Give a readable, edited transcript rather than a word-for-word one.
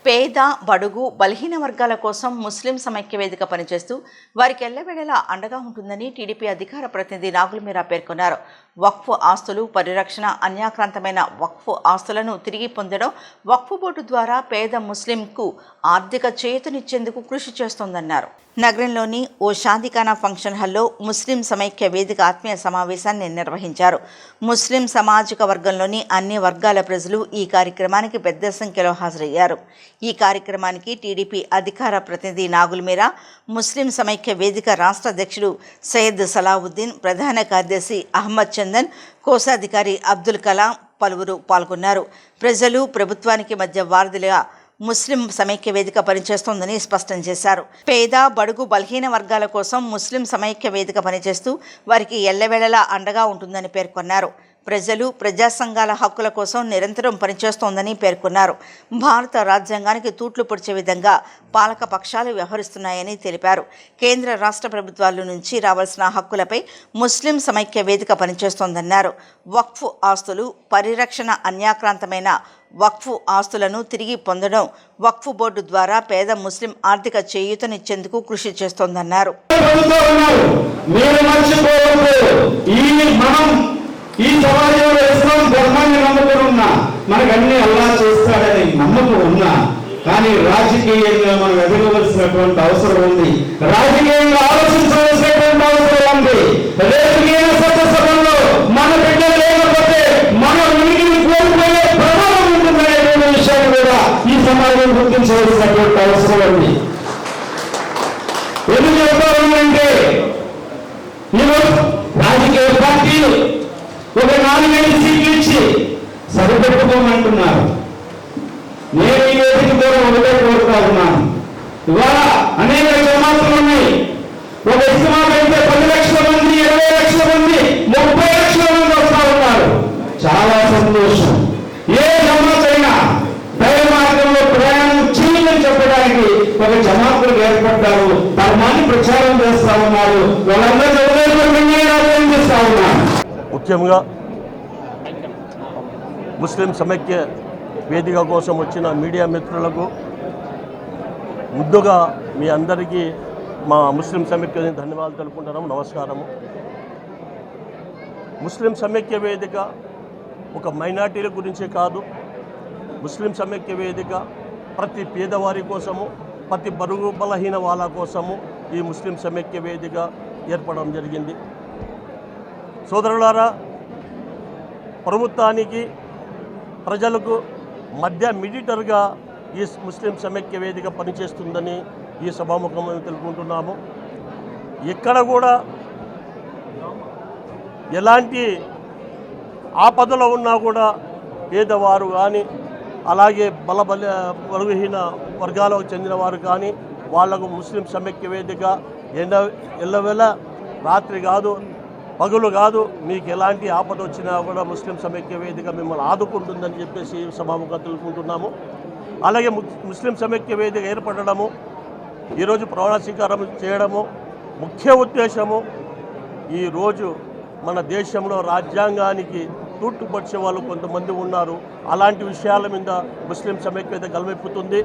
పేద బడుగు బలహీన వర్గాల కోసం ముస్లిం సమైక్య వేదిక పనిచేస్తూ వారికి ఎల్లవేళలా అండగా ఉంటుందని టీడీపీ అధికార ప్రతినిధి నాగుల మీరా పేర్కొన్నారు. వక్ఫ్ ఆస్తులు పరిరక్షణ, అన్యాక్రాంతమైన వక్ఫ్ ఆస్తులను తిరిగి పొందడం, వక్ఫ్ బోర్డు ద్వారా పేద ముస్లింకు ఆర్థిక చేయూతనిచ్చేందుకు కృషి చేస్తోందన్నారు. నగరంలోని ఓ షాదీఖానా ఫంక్షన్ హాల్లో ముస్లిం సమైక్య వేదిక ఆత్మీయ సమావేశాన్ని నిర్వహించారు. ముస్లిం సామాజిక వర్గంలోని అన్ని వర్గాల ప్రజలు ఈ కార్యక్రమానికి పెద్ద సంఖ్యలో హాజరయ్యారు. ఈ కార్యక్రమానికి టీడీపీ అధికార ప్రతినిధి నాగుల మీరా, ముస్లిం సమైక్య వేదిక రాష్ట్ర అధ్యక్షుడు సయ్యద్ సలావుద్దీన్, ప్రధాన కార్యదర్శి అహ్మద్ చందన్, కోశాధికారి అబ్దుల్ కలాం పలువురు పాల్గొన్నారు. ప్రజలు ప్రభుత్వానికి మధ్య వారధిగా ముస్లిం సమైక్య వేదిక పనిచేస్తోందని స్పష్టం చేశారు. పేద బడుగు బలహీన వర్గాల కోసం ముస్లిం సమైక్య వేదిక పనిచేస్తూ వారికి ఎల్లవేళలా అండగా ఉంటుందని పేర్కొన్నారు. ప్రజలు ప్రజా సంఘాల హక్కుల కోసం నిరంతరం పనిచేస్తోందని పేర్కొన్నారు. భారత రాజ్యాంగానికి తూట్లు పొడిచే విధంగా పాలక పక్షాలు వ్యవహరిస్తున్నాయని తెలిపారు. కేంద్ర రాష్ట్ర ప్రభుత్వాల నుంచి రావాల్సిన హక్కులపై ముస్లిం సమైక్య వేదిక పనిచేస్తోందన్నారు. వక్ఫ్ ఆస్తులు పరిరక్షణ, అన్యాక్రాంతమైన వక్ఫ్ ఆస్తులను తిరిగి పొందడం, వక్ఫ్ బోర్డు ద్వారా పేద ముస్లిం ఆర్థిక చేయూతనిచ్చేందుకు కృషి చేస్తోందన్నారు. ఈ సమాజంలో ఇస్లాం ధర్మాన్ని నమ్ముకుని ఉన్నా, మనకు అన్ని అల్లా చేస్తాడని నమ్మకం ఉన్నా, కానీ రాజకీయంగా మనం ఎదగవలసినటువంటి అవసరం ఉంది. రాజకీయంగా ఆలోచించవలసినటువంటి అవసరం ఉంది. రేపు సభలో మన బిడ్డలు లేకపోతే మన ఉనికిని కోల్పోయే ప్రమాదం ఉంటుందనే విషయాన్ని కూడా ఈ సమాజం గుర్తించవలసినటువంటి అవసరం ఉంది. ఎందుకు చెప్తా ఉందంటే, ఈరోజు రాజకీయ పార్టీలు ఒక 4 సీట్లు ఇచ్చి సరిపెట్టుకోమంటున్నారు. నేను ఈ వేదిక కూడా ఒకటే కోరుతా ఉన్నాను. ఇవాళ అనేక జమాతులు ఉన్నాయి. ఒక ఇస్లాం అయితే 10 లక్షల మంది, 20 లక్షల మంది, 30 లక్షల మంది వస్తా ఉన్నారు. చాలా సంతోషం. ఏ జమాత్ అయినా దైవ మార్గంలో ప్రయాణం చేయని చెప్పడానికి ఒక జమాతులు ఏర్పడ్డారు. ధర్మాన్ని ప్రచారం చేస్తా ఉన్నారు. వాళ్ళందరూ చేస్తా ఉన్నారు. ముఖ్యంగా ముస్లిం సమైక్య వేదిక కోసం వచ్చిన మీడియా మిత్రులకు ముందుగా మీ అందరికీ మా ముస్లిం సమైక్య ధన్యవాదాలు తెలుపుకుంటున్నాము. నమస్కారము. ముస్లిం సమైక్య వేదిక ఒక మైనార్టీల గురించే కాదు, ముస్లిం సమైక్య వేదిక ప్రతి పేదవారి కోసము, ప్రతి బరుగు బలహీన వాళ్ళ కోసము ఈ ముస్లిం సమైక్య వేదిక ఏర్పడడం జరిగింది. సోదరులారా, ప్రభుత్వానికి ప్రజలకు మధ్య మీడియేటర్గా ఈ ముస్లిం సమైక్య వేదిక పనిచేస్తుందని ఈ సభాముఖంగా తెలుపుకుంటున్నాము. ఎక్కడ కూడా ఎలాంటి ఆపదలో ఉన్నా కూడా పేదవారు కానీ, అలాగే బలహీన వర్గాలకు చెందిన వారు కానీ వాళ్లకు ముస్లిం సమైక్య వేదిక ఎల్లవేళ రాత్రి కాదు, పగులు కాదు, మీకు ఎలాంటి ఆపద వచ్చినా కూడా ముస్లిం సమైక్య వేదిక మిమ్మల్ని ఆదుకుంటుందని చెప్పేసి సభాముఖంగా తెలుపుకుంటున్నాము. అలాగే ముస్లిం సమైక్య వేదిక ఏర్పడము, ఈరోజు ప్రమాణ స్వీకారం చేయడము ముఖ్య ఉద్దేశము, ఈరోజు మన దేశంలో రాజ్యాంగానికి తూట్టుపరిచే వాళ్ళు కొంతమంది ఉన్నారు. అలాంటి విషయాల మీద ముస్లిం సమైక్య వేదిక గలమెప్పుతుంది.